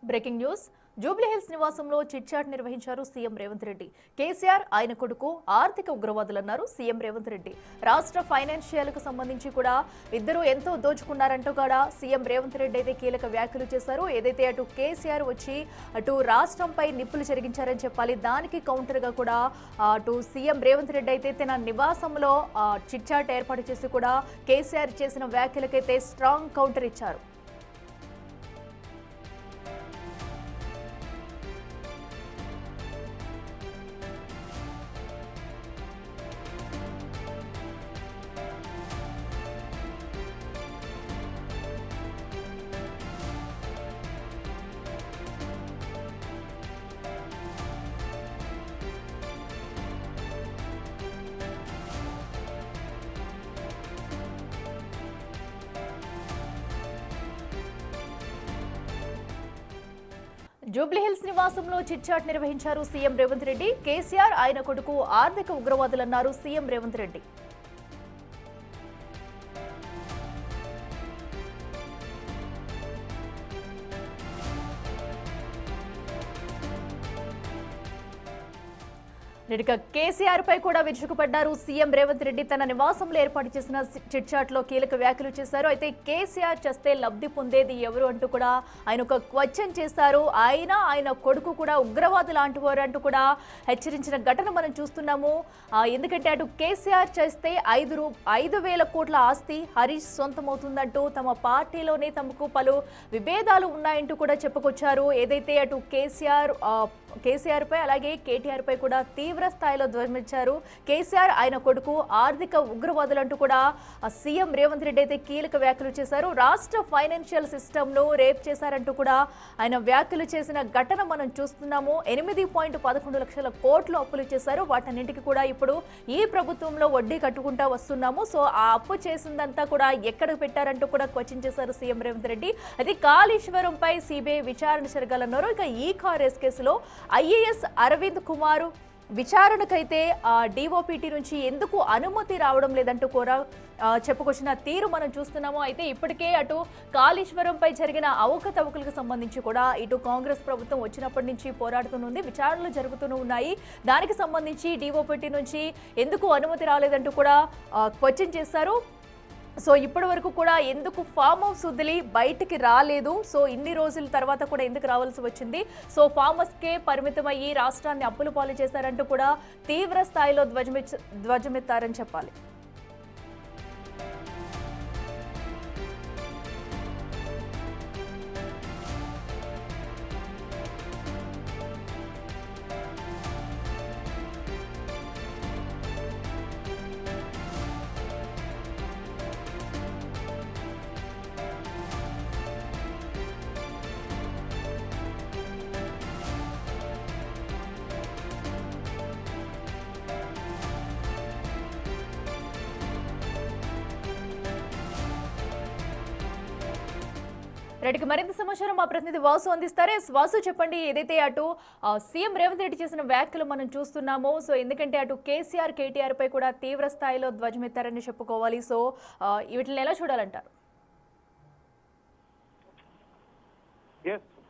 Breaking news Jubilee Hills నివాసంలో chit-chat నిర్వహించారు CM Revanth Reddy. KCR ఆయన కొడుకు ఆర్థిక ఉగ్రవాదులన్నారు సీఎం రేవంత్ రెడ్డి. రాష్ట్ర ఫైనాన్షియల్కు సంబంధించి కూడా ఇద్దరు ఎంతో దోచుకున్నారంటూ కూడా సీఎం రేవంత్ రెడ్డి అయితే కీలక వ్యాఖ్యలు చేశారు. ఏదైతే అటు కేసీఆర్ వచ్చి అటు రాష్ట్రంపై నిప్పులు చెరిగించారని చెప్పాలి. దానికి కౌంటర్ గా కూడా అటు సీఎం రేవంత్ రెడ్డి అయితే తన నివాసంలో చిట్చాట్ ఏర్పాటు చేసి కూడా కేసీఆర్ చేసిన వ్యాఖ్యలకైతే స్ట్రాంగ్ కౌంటర్ ఇచ్చారు. జూబ్లీహిల్స్ నివాసంలో చిట్చాట్ నిర్వహించారు సీఎం రేవంత్ రెడ్డి. కేసీఆర్ ఆయన కొడుకు ఆర్థిక ఉగ్రవాదులన్నారు సీఎం రేవంత్ రెడ్డి. కేసీఆర్ పై కూడా విరుచుకుపడ్డారు సీఎం రేవంత్ రెడ్డి. తన నివాసంలో ఏర్పాటు చేసిన చిట్చాట్ లో కీలక వ్యాఖ్యలు చేశారు. అయితే కేసీఆర్ చేస్తే లబ్ధి పొందేది ఎవరు అంటూ కూడా ఆయన ఒక క్వశ్చన్ చేశారు. ఆయన కొడుకు కూడా ఉగ్రవాదులు లాంటివారు అంటూ కూడా హెచ్చరించిన ఘటన మనం చూస్తున్నాము. ఎందుకంటే అటు కేసీఆర్ చేస్తే 5,000 కోట్ల ఆస్తి హరీష్ సొంతమవుతుందంటూ తమ పార్టీలోనే తమకు పలు విభేదాలు ఉన్నాయంటూ కూడా చెప్పుకొచ్చారు. ఏదైతే అటు కేసీఆర్ పై అలాగే కేటీఆర్ పై కూడా తీవ్ర స్థాయిలో ధ్వజమిచ్చారు. కేసీఆర్ ఆయన కొడుకు ఆర్థిక ఉగ్రవాదులంటూ కూడా సీఎం రేవంత్ రెడ్డి అయితే కీలక వ్యాఖ్యలు చేశారు. రాష్ట్ర ఫైనాన్షియల్ సిస్టమ్ ను రేప్ చేశారంటూ కూడా ఆయన వ్యాఖ్యలు చేసిన ఘటన మనం చూస్తున్నాము. 8.11 లక్షల కోట్లు అప్పులు చేశారు. వాటన్నింటికి కూడా ఇప్పుడు ఈ ప్రభుత్వంలో వడ్డీ కట్టుకుంటా వస్తున్నాము. సో ఆ అప్పు చేసిందంతా కూడా ఎక్కడ పెట్టారంటూ కూడా క్వశ్చన్ చేశారు సీఎం రేవంత్ రెడ్డి. అది కాళేశ్వరంపై సిబిఐ విచారణ జరగాలన్నారు. ఇక ఈ కారేస్ కేసులో ఐఏఎస్ అరవింద్ కుమార్ విచారణకైతే డిఓపిటి నుంచి ఎందుకు అనుమతి రావడం లేదంటూ కూడా చెప్పుకొచ్చిన తీరు మనం చూస్తున్నాము. అయితే ఇప్పటికే అటు కాళేశ్వరంపై జరిగిన అవకతవకలకు సంబంధించి కూడా ఇటు కాంగ్రెస్ ప్రభుత్వం వచ్చినప్పటి నుంచి పోరాడుతూనే విచారణలు జరుగుతూనే ఉన్నాయి. దానికి సంబంధించి డిఓపిటి నుంచి ఎందుకు అనుమతి రాలేదంటూ కూడా క్వశ్చన్ చేశారు. సో ఇప్పటి వరకు కూడా ఎందుకు ఫామ్ హౌస్ వదిలి బయటికి రాలేదు, సో ఇన్ని రోజుల తర్వాత కూడా ఎందుకు రావాల్సి వచ్చింది, సో ఫామ్ హౌస్కే పరిమితమయ్యి రాష్ట్రాన్ని అప్పులు పాలు చేశారంటూ కూడా తీవ్ర స్థాయిలో ధ్వజమెత్తారని చెప్పాలి. రెడ్డికి మరింత సమాచారం మా ప్రతినిధి వాసు అందిస్తారే. వాసు చెప్పండి, ఏదైతే అటు సీఎం రేవంత్ రెడ్డి చేసిన వ్యాఖ్యలు మనం చూస్తున్నామో, సో ఎందుకంటే అటు కేసీఆర్ కేటీఆర్ పై కూడా తీవ్ర స్థాయిలో ధ్వజమెత్తారని చెప్పుకోవాలి. సో వీటిని ఎలా చూడాలంటారు?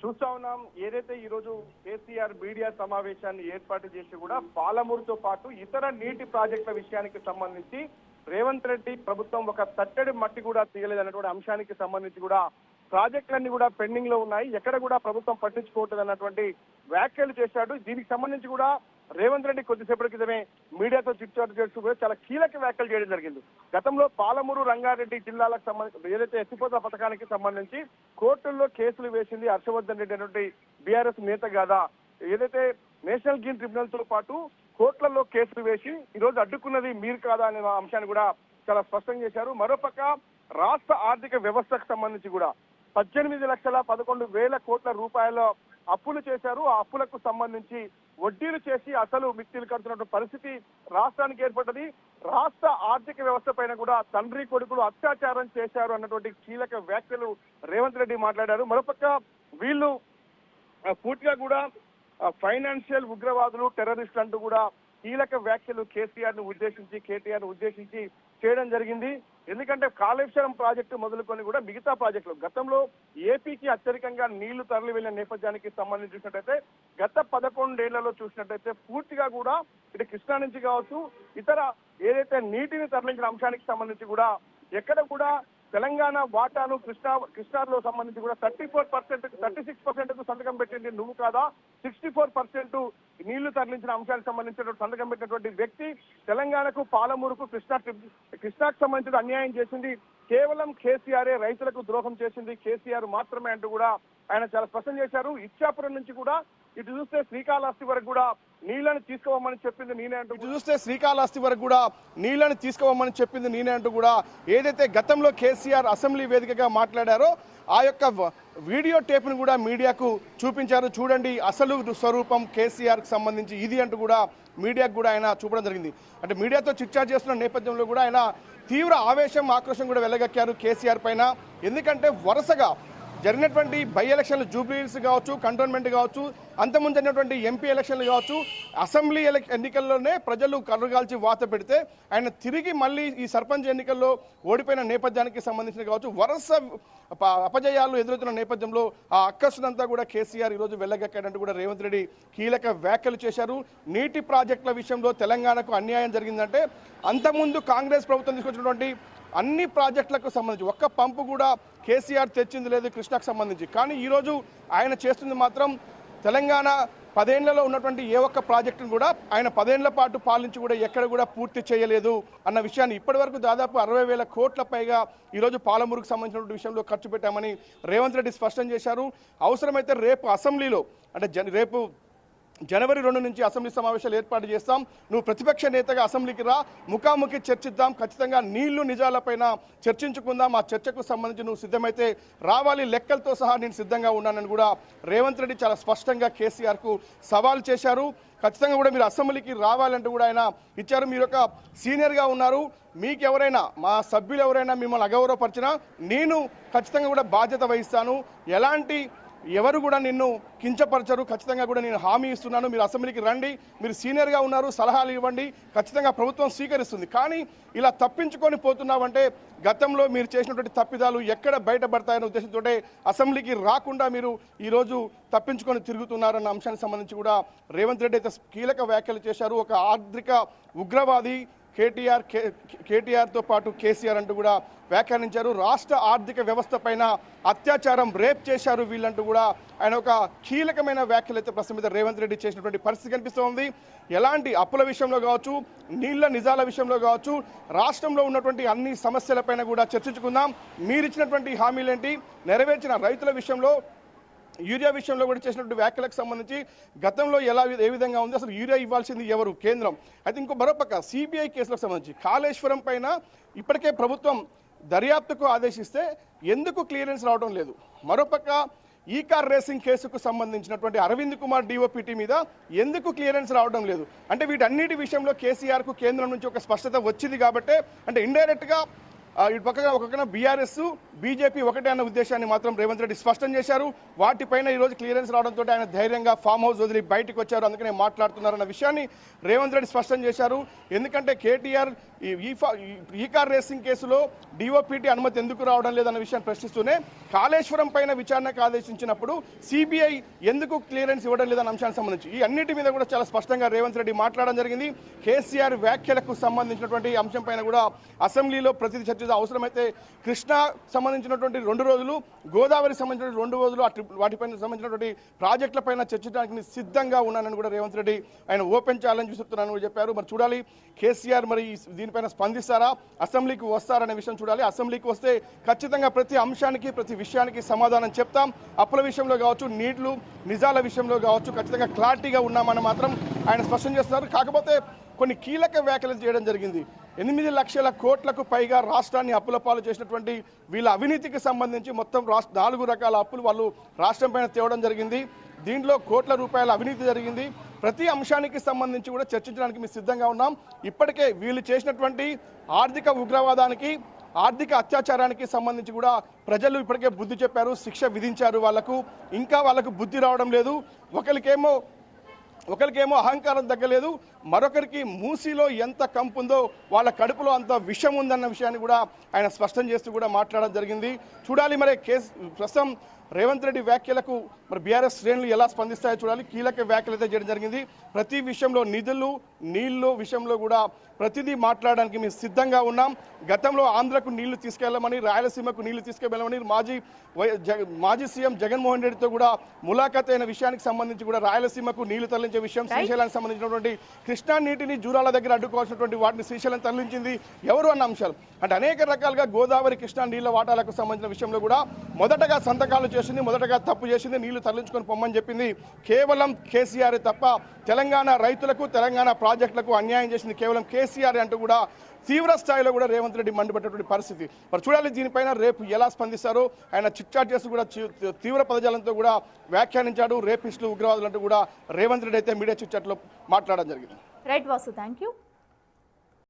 చూస్తా ఉన్నాం. ఏదైతే ఈ రోజు కేసీఆర్ మీడియా సమావేశాన్ని ఏర్పాటు చేసి కూడా పాలమూరుతో పాటు ఇతర నీటి ప్రాజెక్టుల విషయానికి సంబంధించి రేవంత్ రెడ్డి ప్రభుత్వం ఒక తట్టడి మట్టి కూడా తీయలేదన్నటువంటి అంశానికి సంబంధించి కూడా ప్రాజెక్టులన్నీ కూడా పెండింగ్ లో ఉన్నాయి, ఎక్కడ కూడా ప్రభుత్వం పట్టించుకోవట్లేదు అన్నటువంటి వ్యాఖ్యలు చేశాడు. దీనికి సంబంధించి కూడా రేవంత్ రెడ్డి కొద్దిసేపటి క్రితమే మీడియాతో చిట్చాటు చేస్తూ కూడా చాలా కీలక వ్యాఖ్యలు చేయడం జరిగింది. గతంలో పాలమూరు రంగారెడ్డి జిల్లాలకు సంబంధించి ఏదైతే ఎత్తిపోతల పథకానికి సంబంధించి కోర్టుల్లో కేసులు వేసింది హర్షవర్ధన్ రెడ్డి అనేటువంటి బీఆర్ఎస్ నేత కాదా, ఏదైతే నేషనల్ గ్రీన్ ట్రిబ్యునల్ తో పాటు కోర్టులలో కేసులు వేసి ఈరోజు అడ్డుకున్నది మీరు కాదా అనే అంశాన్ని కూడా చాలా స్పష్టం చేశారు. మరోపక్క రాష్ట్ర ఆర్థిక వ్యవస్థకు సంబంధించి కూడా 18,11,000 కోట్ల రూపాయల అప్పులు చేశారు. ఆ అప్పులకు సంబంధించి వడ్డీలు చేసి అసలు మిక్తీలు కడుతున్న పరిస్థితి రాష్ట్రానికి ఏర్పడ్డది. రాష్ట్ర ఆర్థిక వ్యవస్థ పైన కూడా తండ్రి కొడుకులు అత్యాచారం చేశారు అన్నటువంటి కీలక వ్యాఖ్యలు రేవంత్ రెడ్డి మాట్లాడారు. మరోపక్క వీళ్ళు పూర్తిగా కూడా ఫైనాన్షియల్ ఉగ్రవాదులు, టెర్రరిస్టులు అంటూ కూడా కీలక వ్యాఖ్యలు కేటీఆర్ ను ఉద్దేశించి చేయడం జరిగింది. ఎందుకంటే కాళేశ్వరం ప్రాజెక్టు మొదలుకొని కూడా మిగతా ప్రాజెక్టులు గతంలో ఏపీకి అత్యధికంగా నీళ్లు తరలి వెళ్లిన నేపథ్యానికి సంబంధించి చూసినట్టయితే గత 11 ఏళ్లలో చూసినట్టయితే పూర్తిగా కూడా ఇటు కృష్ణా నుంచి కావచ్చు ఇతర ఏదైతే నీటిని తరలించిన అంశానికి సంబంధించి కూడా ఎక్కడ కూడా తెలంగాణ వాటాను కృష్ణాలో సంబంధించి కూడా 36% సంతకం పెట్టింది నువ్వు కాదా, 64% నీళ్లు తరలించిన అంశానికి సంబంధించిన సంతకం పెట్టినటువంటి వ్యక్తి తెలంగాణకు పాలమూరుకు కృష్ణాకు సంబంధించిన అన్యాయం చేసింది కేవలం కేసీఆరే, రైతులకు ద్రోహం చేసింది కేసీఆర్ మాత్రమే అంటూ కూడా ఆయన చాలా స్పష్టం చేశారు. ఇచ్చాపురం నుంచి కూడా ఇటు చూస్తే శ్రీకాళహస్తి వరకు కూడా నీళ్లను తీసుకోవమని చెప్పింది నేనే అంటూ చూస్తే శ్రీకాళహస్తి వరకు కూడా నీళ్లను తీసుకోవమని చెప్పింది నేనే అంటూ కూడా ఏదైతే గతంలో కేసీఆర్ అసెంబ్లీ వేదికగా మాట్లాడారో ఆ యొక్క వీడియో టేప్ను కూడా మీడియాకు చూపించారు. చూడండి అసలు స్వరూపం కేసీఆర్కి సంబంధించి ఇది అంటూ కూడా మీడియాకు కూడా ఆయన చూపడం జరిగింది. అంటే మీడియాతో చిట్చాట్ చేస్తున్న నేపథ్యంలో కూడా ఆయన తీవ్ర ఆవేశం ఆక్రోశం కూడా వెళ్ళగక్కారు కేసీఆర్ పైన. ఎందుకంటే వరుసగా జరిగినటువంటి బై ఎలక్షన్లు జూబ్లీహిల్స్ కావచ్చు, కంటోన్మెంట్ కావచ్చు, అంతకుముందు జరిగినటువంటి ఎంపీ ఎలక్షన్లు కావచ్చు, అసెంబ్లీ ఎన్నికల్లోనే ప్రజలు కర్రుగాల్చి వాత పెడితే ఆయన తిరిగి మళ్ళీ ఈ సర్పంచ్ ఎన్నికల్లో ఓడిపోయిన నేపథ్యానికి సంబంధించిన కావచ్చు వరుస అపజయాలు ఎదురవుతున్న నేపథ్యంలో ఆ అక్కసునంతా కూడా కేసీఆర్ ఈరోజు వెళ్ళగక్కాడంటూ కూడా రేవంత్ రెడ్డి కీలక వ్యాఖ్యలు చేశారు. నీటి ప్రాజెక్టుల విషయంలో తెలంగాణకు అన్యాయం జరిగిందంటే అంతకుముందు కాంగ్రెస్ ప్రభుత్వం తీసుకొచ్చినటువంటి అన్ని ప్రాజెక్టులకు సంబంధించి ఒక్క పంపు కూడా కేసీఆర్ తెచ్చింది లేదు కృష్ణాకు సంబంధించి. కానీ ఈరోజు ఆయన చేస్తుంది మాత్రం తెలంగాణ 10 ఏళ్లలో ఉన్నటువంటి ఏ ఒక్క ప్రాజెక్టును కూడా ఆయన 10 ఏళ్ల పాటు పాలించి కూడా ఎక్కడ కూడా పూర్తి చేయలేదు అన్న విషయాన్ని ఇప్పటి వరకు దాదాపు 60,000 కోట్ల పైగా ఈరోజు పాలమూరుకు సంబంధించిన విషయంలో ఖర్చు పెట్టామని రేవంత్ రెడ్డి స్పష్టం చేశారు. అవసరమైతే రేపు అసెంబ్లీలో అంటే రేపు జనవరి 2 నుంచి అసెంబ్లీ సమావేశాలు ఏర్పాటు చేస్తాం, నువ్వు ప్రతిపక్ష నేతగా అసెంబ్లీకి రా, ముఖాముఖి చర్చిద్దాం, ఖచ్చితంగా నీళ్లు నిజాలపైన చర్చించుకుందాం, ఆ చర్చకు సంబంధించి నువ్వు సిద్ధమైతే రావాలి, లెక్కలతో సహా నేను సిద్ధంగా ఉన్నానని కూడా రేవంత్ రెడ్డి చాలా స్పష్టంగా కేసీఆర్కు సవాల్ చేశారు. ఖచ్చితంగా కూడా మీరు అసెంబ్లీకి రావాలంటూ కూడా ఆయన ఇచ్చారు. మీరు ఒక సీనియర్గా ఉన్నారు, మీకు ఎవరైనా మా సభ్యులు ఎవరైనా మిమ్మల్ని అగౌరవపరిచినా నేను ఖచ్చితంగా కూడా బాధ్యత వహిస్తాను, ఎలాంటి ఎవరు కూడా నిన్ను కించపరచరు, ఖచ్చితంగా కూడా నేను హామీ ఇస్తున్నాను, మీరు అసెంబ్లీకి రండి, మీరు సీనియర్గా ఉన్నారు, సలహాలు ఇవ్వండి, ఖచ్చితంగా ప్రభుత్వం స్వీకరిస్తుంది. కానీ ఇలా తప్పించుకొని పోతున్నావంటే గతంలో మీరు చేసినటువంటి తప్పిదాలు ఎక్కడ బయటపడతాయనే ఉద్దేశంతో అసెంబ్లీకి రాకుండా మీరు ఈరోజు తప్పించుకొని తిరుగుతున్నారన్న అంశానికి సంబంధించి కూడా రేవంత్ రెడ్డి అయితే కీలక వ్యాఖ్యలు చేశారు. ఒక ఆర్థిక ఉగ్రవాది కేటీఆర్తో పాటు కేసీఆర్ అంటూ కూడా వ్యాఖ్యానించారు. రాష్ట్ర ఆర్థిక వ్యవస్థ పైన అత్యాచారం, రేప్ చేశారు వీళ్ళంటూ కూడా ఆయన ఒక కీలకమైన వ్యాఖ్యలు అయితే ప్రస్తుతం మీద రేవంత్ రెడ్డి చేసినటువంటి పరిస్థితి కనిపిస్తోంది. ఎలాంటి అప్పుల విషయంలో కావచ్చు, నీళ్ల నిజాల విషయంలో కావచ్చు, రాష్ట్రంలో ఉన్నటువంటి అన్ని సమస్యలపైన కూడా చర్చించుకుందాం. మీరిచ్చినటువంటి హామీలేంటి, నెరవేర్చిన రైతుల విషయంలో, యూరియా విషయంలో కూడా చేసినటువంటి వ్యాఖ్యలకు సంబంధించి గతంలో ఏ విధంగా ఉంది, అసలు యూరియా ఇవ్వాల్సింది ఎవరు, కేంద్రం. అయితే ఇంకో మరోపక్క సిబిఐ కేసులకు సంబంధించి కాళేశ్వరం పైన ఇప్పటికే ప్రభుత్వం దర్యాప్తుకు ఆదేశిస్తే ఎందుకు క్లియరెన్స్ రావడం లేదు. మరోపక్క ఈ కార్ రేసింగ్ కేసుకు సంబంధించినటువంటి అరవింద్ కుమార్ డిఓపిటి మీద ఎందుకు క్లియరెన్స్ రావడం లేదు. అంటే వీటన్నిటి విషయంలో కేసీఆర్కు కేంద్రం నుంచి ఒక స్పష్టత వచ్చింది కాబట్టి అంటే ఇండైరెక్ట్గా ఇటు పక్కన బీఆర్ఎస్ బీజేపీ ఒకటే అన్న ఉద్దేశాన్ని మాత్రం రేవంత్ రెడ్డి స్పష్టం చేశారు. వాటిపైన ఈరోజు క్లియరెన్స్ రావడంతో ఆయన ధైర్యంగా ఫామ్ హౌస్ వదిలి బయటకు వచ్చారు, అందుకనే మాట్లాడుతున్నారన్న విషయాన్ని రేవంత్ రెడ్డి స్పష్టం చేశారు. ఎందుకంటే కేటీఆర్ ఈ కార్ రేసింగ్ కేసులో డిఓపిటి అనుమతి ఎందుకు రావడం లేదన్న విషయాన్ని ప్రశ్నిస్తూనే కాళేశ్వరం పైన విచారణకు ఆదేశించినప్పుడు సిబిఐ ఎందుకు క్లియరెన్స్ ఇవ్వడం లేదన్న అంశానికి సంబంధించి ఈ అన్నిటి మీద కూడా చాలా స్పష్టంగా రేవంత్ రెడ్డి మాట్లాడడం జరిగింది. కేసీఆర్ వ్యాఖ్యలకు సంబంధించినటువంటి అంశం పైన కూడా అసెంబ్లీలో ప్రతి చర్చ అవసరమైతే కృష్ణా సంబంధించినటువంటి 2 రోజులు, గోదావరి సంబంధించినటువంటి 2 రోజులు వాటిపైన సంబంధించినటువంటి ప్రాజెక్టులపైన చర్చించడానికి సిద్ధంగా ఉన్నానని కూడా రేవంత్ రెడ్డి ఆయన ఓపెన్ ఛాలెంజ్ విసురుతున్నానని చెప్పారు. మరి చూడాలి కేసీఆర్ మరి దీనిపైన స్పందిస్తారా, అసెంబ్లీకి వస్తారనే విషయం చూడాలి. అసెంబ్లీకి వస్తే ఖచ్చితంగా ప్రతి అంశానికి ప్రతి విషయానికి సమాధానం చెప్తాం. అప్పుల విషయంలో కావచ్చు, నీళ్లు నిజాల విషయంలో కావచ్చు, ఖచ్చితంగా క్లారిటీగా ఉన్నామని మాత్రం ఆయన స్పష్టం చేస్తున్నారు. కాకపోతే కొన్ని కీలక వ్యాఖ్యలు చేయడం జరిగింది. 8 లక్షల కోట్లకు పైగా రాష్ట్రాన్ని అప్పుల పాలు చేసినటువంటి వీళ్ళ అవినీతికి సంబంధించి మొత్తం 4 రకాల అప్పులు వాళ్ళు రాష్ట్రం పైన తేవడం జరిగింది. దీంట్లో కోట్ల రూపాయల అవినీతి జరిగింది. ప్రతి అంశానికి సంబంధించి కూడా చర్చించడానికి మేము సిద్ధంగా ఉన్నాం. ఇప్పటికే వీళ్ళు చేసినటువంటి ఆర్థిక ఉగ్రవాదానికి, ఆర్థిక అత్యాచారానికి సంబంధించి కూడా ప్రజలు ఇప్పటికే బుద్ధి చెప్పారు, శిక్ష విధించారు. వాళ్ళకు ఇంకా బుద్ధి రావడం లేదు. ఒకరికేమో ఒకరికేమో అహంకారం తగ్గలేదు, మరొకరికి మూసీలో ఎంత కంపు ఉందో వాళ్ళ కడుపులో అంత విషం ఉందన్న విషయాన్ని కూడా ఆయన స్పష్టం చేస్తూ కూడా మాట్లాడడం జరిగింది. చూడాలి మరి ప్రస్తుతం రేవంత్ రెడ్డి వ్యాఖ్యలకు మరి బీఆర్ఎస్ శ్రేణులు ఎలా స్పందిస్తాయో చూడాలి. కీలక వ్యాఖ్యలు అయితే చేయడం జరిగింది. ప్రతి విషయంలో నిధులు నీళ్లు విషయంలో కూడా ప్రతిదీ మాట్లాడడానికి మేము సిద్ధంగా ఉన్నాం. గతంలో ఆంధ్రకు నీళ్లు తీసుకెళ్లమని, రాయలసీమకు నీళ్లు తీసుకెళ్లమని మాజీ సీఎం జగన్మోహన్ రెడ్డితో కూడా ములాఖాత్ అయిన విషయానికి సంబంధించి కూడా రాయలసీమకు నీళ్లు తరలించే విషయం, శ్రీశైలానికి సంబంధించినటువంటి కృష్ణా నీటిని జూరాల దగ్గర అడ్డుకోవాల్సినటువంటి వాటిని శ్రీశైలం తరలించింది ఎవరు అన్న అంశాలు అంటే అనేక రకాలుగా గోదావరి కృష్ణా నీళ్ల వాటాలకు సంబంధించిన విషయంలో కూడా మొదటగా సంతకాలు చేసింది, మొదటగా తప్పు చేసింది, నీళ్లు తరలించుకొని పొమ్మని చెప్పింది కేవలం కేసీఆర్ తప్ప తెలంగాణ రైతులకు తెలంగాణ ప్రాజెక్టులకు అన్యాయం చేసింది కేవలం కేసీఆర్ అంటూ కూడా తీవ్ర స్థాయిలో కూడా రేవంత్ రెడ్డి మండిపెట్టేటువంటి పరిస్థితి. మరి చూడాలి దీనిపైన రేపు ఎలా స్పందిస్తారో. ఆయన చిట్చాట్ చేస్తూ కూడా తీవ్ర పదజాలంతో కూడా వ్యాఖ్యానించాడు. రేపిస్టులు ఉగ్రవాదులు అంటూ కూడా రేవంత్ రెడ్డి అయితే మీడియా చిట్చాట్లో మాట్లాడడం జరిగింది. Right Vasu, thank you.